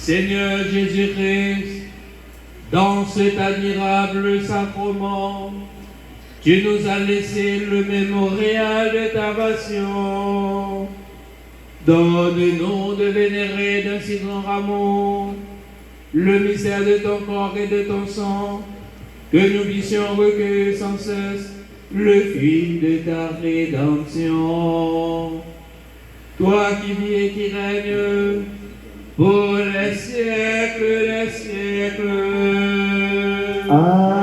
Seigneur Jésus-Christ, dans cet admirable sacrement, tu nous as laissé le mémorial de ta passion. Donne-nous de vénérer d'un si grand amour le mystère de ton corps et de ton sang, que nous puissions recueillir sans cesse le fruit de ta rédemption. Toi qui vis et qui règnes pour les siècles des siècles. Amen.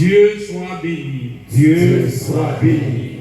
Dieu soit béni. Dieu soit béni.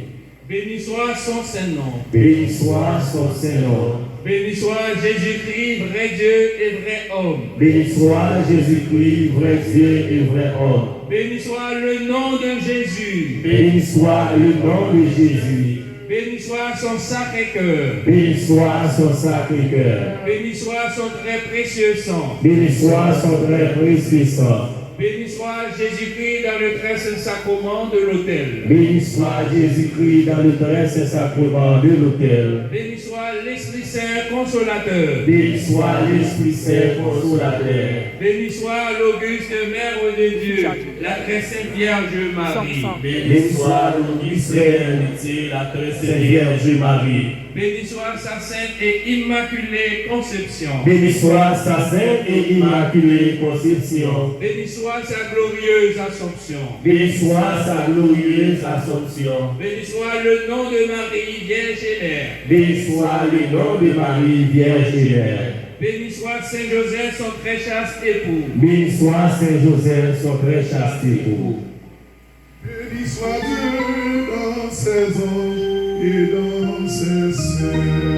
Béni soit son Saint-Nom. Béni soit son Saint-Nom. Béni soit Jésus-Christ, vrai Dieu et vrai homme. Béni soit Jésus-Christ, vrai Dieu et vrai homme. Béni soit le nom de Jésus. Béni soit le nom de Jésus. Béni soit son sacré-cœur. Béni soit son sacré-cœur. Béni soit son très précieux sang. Béni soit son très précieux sang. Béni soit Jésus-Christ dans le très saint sacrement de l'autel. Béni soit Jésus-Christ dans le très saint sacrement de l'autel. Béni soit l'Esprit Saint consolateur. Béni soit l'Esprit Saint consolateur. Béni soit l'auguste Mère de Dieu, la très sainte Vierge Marie. Béni soit l'auguste Trinité, la très sainte Vierge Marie. Béni soit sa sainte et immaculée conception. Béni soit sa sainte et immaculée conception. Béni soit sa glorieuse Assomption. Béni soit sa glorieuse Assomption. Béni soit le nom de Marie, Vierge et Mère. Béni soit le nom de Marie, Vierge et Mère. Béni soit Saint Joseph, son très chaste époux. Béni soit Saint Joseph, son très chaste époux. Béni soit Dieu dans ses anges et dans ses cieux.